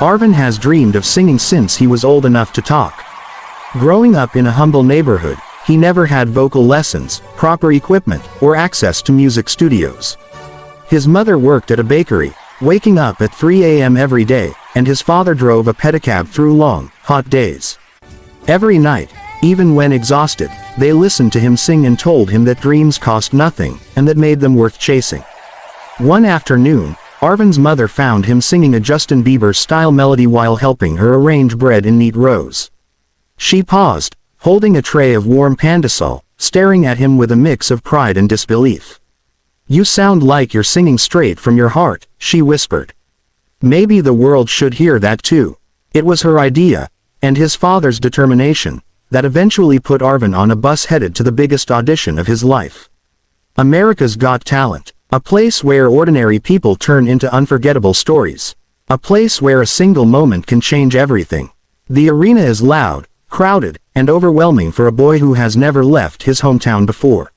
Arvin has dreamed of singing since he was old enough to talk. Growing up in a humble neighborhood, he never had vocal lessons, proper equipment, or access to music studios. His mother worked at a bakery, waking up at 3 a.m. every day, and his father drove a pedicab through long, hot days. Every night, even when exhausted, they listened to him sing and told him that dreams cost nothing, and that made them worth chasing. One afternoon, Arvin's mother found him singing a Justin-Bieber-style melody while helping her arrange bread in neat rows. She paused, holding a tray of warm pandesal, staring at him with a mix of pride and disbelief. "You sound like you're singing straight from your heart," she whispered. Maybe the world should hear that too. It was her idea, and his father's determination, that eventually put Arvin on a bus headed to the biggest audition of his life. America's Got Talent. A place where ordinary people turn into unforgettable stories. A place where a single moment can change everything. The arena is loud, crowded, and overwhelming for a boy who has never left his hometown before.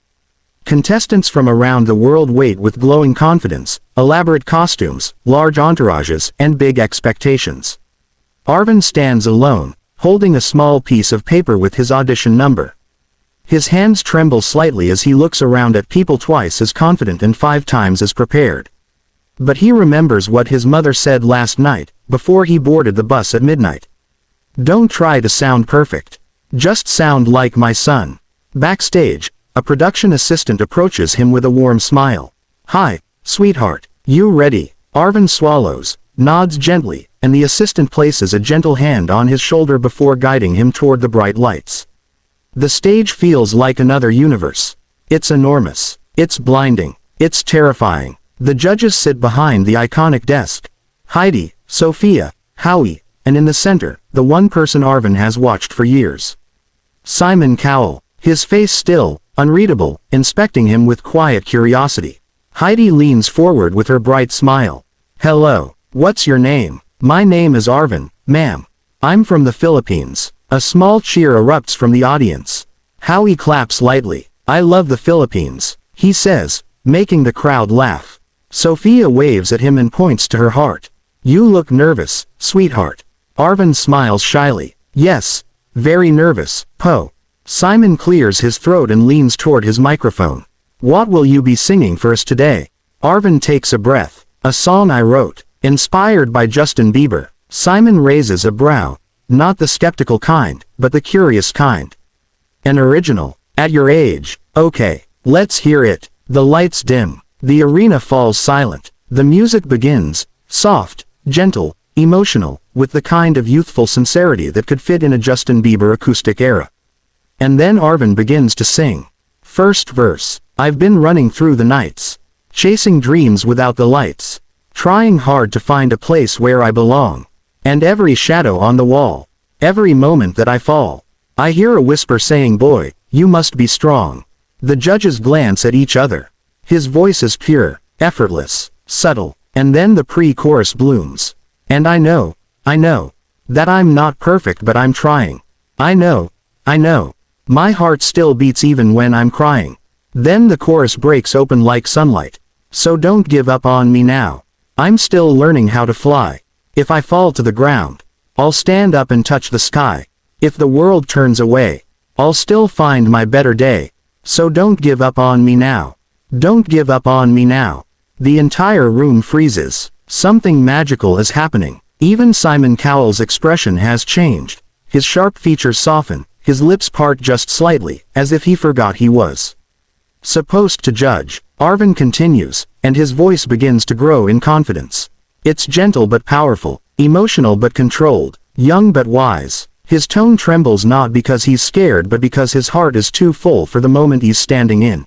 Contestants from around the world wait with glowing confidence, elaborate costumes, large entourages, and big expectations. Arvin stands alone, holding a small piece of paper with his audition number. His hands tremble slightly as he looks around at people twice as confident and 5 times as prepared. But he remembers what his mother said last night, before he boarded the bus at midnight. "Don't try to sound perfect. Just sound like my son." Backstage, a production assistant approaches him with a warm smile. "Hi, sweetheart. You ready?" Arvin swallows, nods gently, and the assistant places a gentle hand on his shoulder before guiding him toward the bright lights. The stage feels like another universe. It's enormous. It's blinding. It's terrifying. The judges sit behind the iconic desk. Heidi, Sophia, Howie, and in the center, the one person Arvin has watched for years. Simon Cowell, his face still, unreadable, inspecting him with quiet curiosity. Heidi leans forward with her bright smile. "Hello. What's your name?" "My name is Arvin, ma'am. I'm from the Philippines." A small cheer erupts from the audience. Howie claps lightly. "I love the Philippines," he says, making the crowd laugh. Sophia waves at him and points to her heart. "You look nervous, sweetheart." Arvin smiles shyly. "Yes, very nervous, Po." Simon clears his throat and leans toward his microphone. "What will you be singing for us today?" Arvin takes a breath. "A song I wrote, inspired by Justin Bieber." Simon raises a brow. "Not the skeptical kind, but the curious kind." "An original? At your age? Okay, let's hear it." The lights dim. The arena falls silent. The music begins, soft, gentle, emotional, with the kind of youthful sincerity that could fit in a Justin Bieber acoustic era. And then Arvin begins to sing. First verse. "I've been running through the nights, chasing dreams without the lights, trying hard to find a place where I belong. And every shadow on the wall, every moment that I fall, I hear a whisper saying, 'Boy, you must be strong.'" The judges glance at each other. His voice is pure, effortless, subtle, and then the pre-chorus blooms. "And I know, that I'm not perfect but I'm trying. I know, my heart still beats even when I'm crying." Then the chorus breaks open like sunlight. "So don't give up on me now. I'm still learning how to fly. If I fall to the ground, I'll stand up and touch the sky. If the world turns away, I'll still find my better day. So don't give up on me now. Don't give up on me now." The entire room freezes. Something magical is happening. Even Simon Cowell's expression has changed. His sharp features soften, his lips part just slightly, as if he forgot he was supposed to judge. Arvin continues, and his voice begins to grow in confidence. It's gentle but powerful, emotional but controlled, young but wise. His tone trembles not because he's scared but because his heart is too full for the moment he's standing in.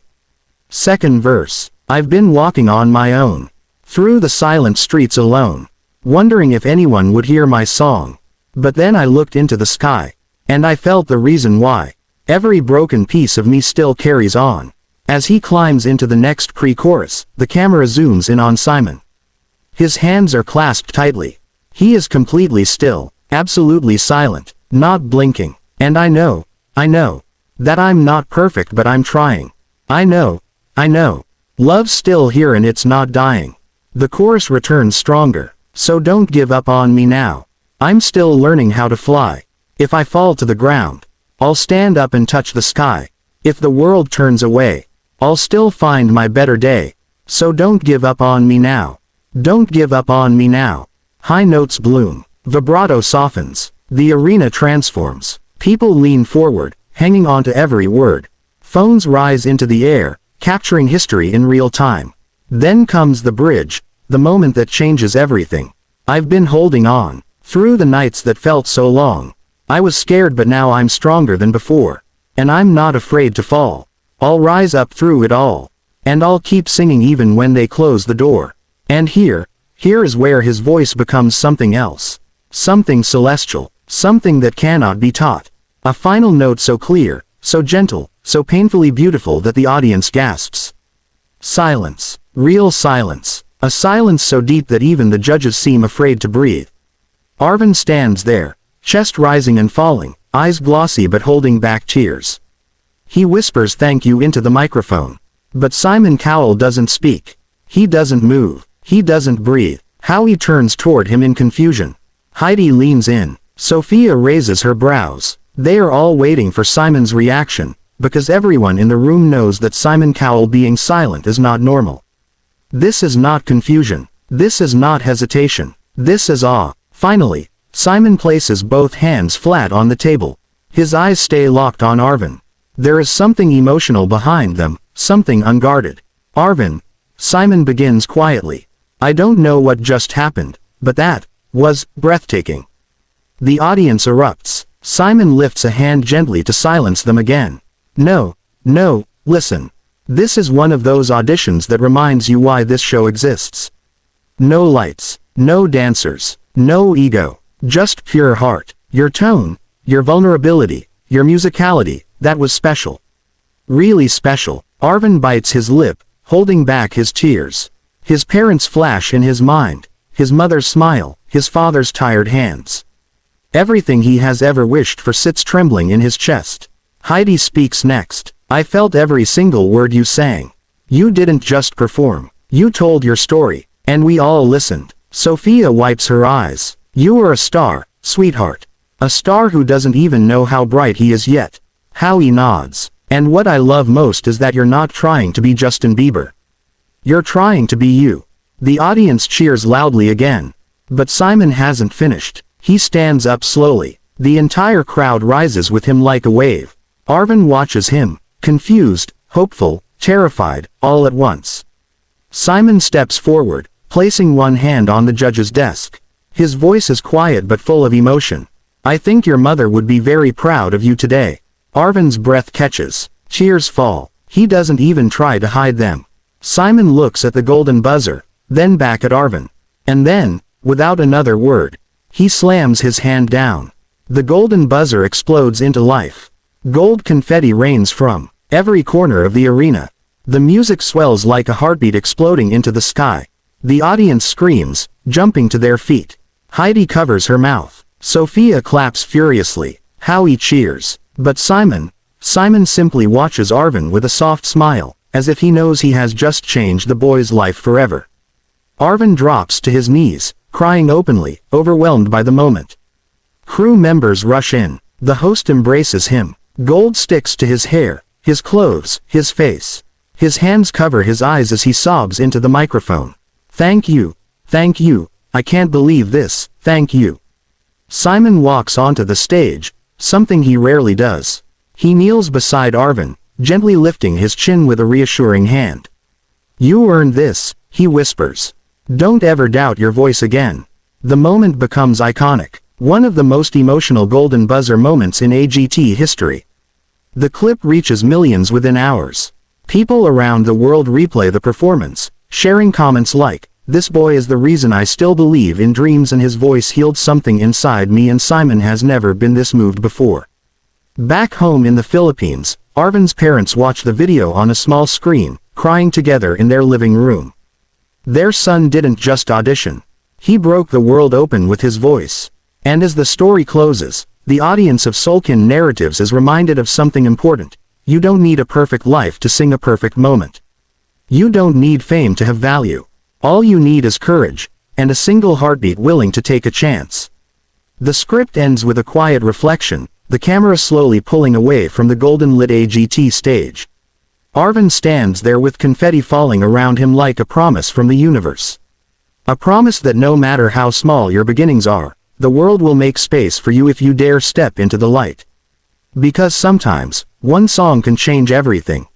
Second verse. "I've been walking on my own, through the silent streets alone, wondering if anyone would hear my song. But then I looked into the sky, and I felt the reason why. Every broken piece of me still carries on." As he climbs into the next pre-chorus, the camera zooms in on Simon. His hands are clasped tightly. He is completely still, absolutely silent, not blinking. "And I know, that I'm not perfect but I'm trying. I know, love's still here and it's not dying." The chorus returns stronger. "So don't give up on me now. I'm still learning how to fly. If I fall to the ground, I'll stand up and touch the sky. If the world turns away, I'll still find my better day. So don't give up on me now. Don't give up on me now. High notes bloom. Vibrato softens. The arena transforms. People lean forward, hanging on to every word. Phones rise into the air, capturing history in real time. Then comes the bridge, the moment that changes everything. I've been holding on. Through the nights that felt so long. I was scared, but now I'm stronger than before. And I'm not afraid to fall. I'll rise up through it all. And I'll keep singing even when they close the door. And here is where his voice becomes something else. Something celestial. Something that cannot be taught. A final note so clear, so gentle, so painfully beautiful that the audience gasps. Silence. Real silence. A silence so deep that even the judges seem afraid to breathe. Arvin stands there, chest rising and falling, eyes glossy but holding back tears. He whispers thank you into the microphone. But Simon Cowell doesn't speak. He doesn't move. He doesn't breathe. Howie turns toward him in confusion. Heidi leans in. Sophia raises her brows. They are all waiting for Simon's reaction, because everyone in the room knows that Simon Cowell being silent is not normal. This is not confusion. This is not hesitation. This is awe. Finally, Simon places both hands flat on the table. His eyes stay locked on Arvin. There is something emotional behind them, something unguarded. Arvin, Simon begins quietly. I don't know what just happened, but that was breathtaking. The audience erupts. Simon lifts a hand gently to silence them again. No, listen. This is one of those auditions that reminds you why this show exists. No lights, no dancers, no ego, just pure heart. Your tone, your vulnerability, your musicality, that was special. Really special. Arvin bites his lip, holding back his tears. His parents flash in his mind, his mother's smile, his father's tired hands. Everything he has ever wished for sits trembling in his chest. Heidi speaks next. I felt every single word you sang. You didn't just perform. You told your story, and we all listened. Sophia wipes her eyes. You are a star, sweetheart. A star who doesn't even know how bright he is yet. Howie nods. And what I love most is that you're not trying to be Justin Bieber. You're trying to be you. The audience cheers loudly again. But Simon hasn't finished. He stands up slowly. The entire crowd rises with him like a wave. Arvin watches him, confused, hopeful, terrified, all at once. Simon steps forward, placing one hand on the judge's desk. His voice is quiet but full of emotion. I think your mother would be very proud of you today. Arvin's breath catches. Tears fall. He doesn't even try to hide them. Simon looks at the golden buzzer, then back at Arvin. And then, without another word, he slams his hand down. The golden buzzer explodes into life. Gold confetti rains from every corner of the arena. The music swells like a heartbeat exploding into the sky. The audience screams, jumping to their feet. Heidi covers her mouth. Sophia claps furiously. Howie cheers. But Simon simply watches Arvin with a soft smile, as if he knows he has just changed the boy's life forever. Arvin drops to his knees, crying openly, overwhelmed by the moment. Crew members rush in. The host embraces him. Gold sticks to his hair, his clothes, his face. His hands cover his eyes as he sobs into the microphone. Thank you, I can't believe this, thank you. Simon walks onto the stage, something he rarely does. He kneels beside Arvin, gently lifting his chin with a reassuring hand. You earned this, he whispers. Don't ever doubt your voice again. The moment becomes iconic, one of the most emotional golden buzzer moments in AGT history. The clip reaches millions within hours. People around the world replay the performance, sharing comments like, "This boy is the reason I still believe in dreams, and his voice healed something inside me, and Simon has never been this moved before." Back home in the Philippines, Arvin's parents watch the video on a small screen, crying together in their living room. Their son didn't just audition. He broke the world open with his voice. And as the story closes, the audience of Soulkind Narratives is reminded of something important. You don't need a perfect life to sing a perfect moment. You don't need fame to have value. All you need is courage, and a single heartbeat willing to take a chance. The script ends with a quiet reflection, the camera slowly pulling away from the golden-lit AGT stage. Arvin stands there with confetti falling around him like a promise from the universe. A promise that no matter how small your beginnings are, the world will make space for you if you dare step into the light. Because sometimes, one song can change everything.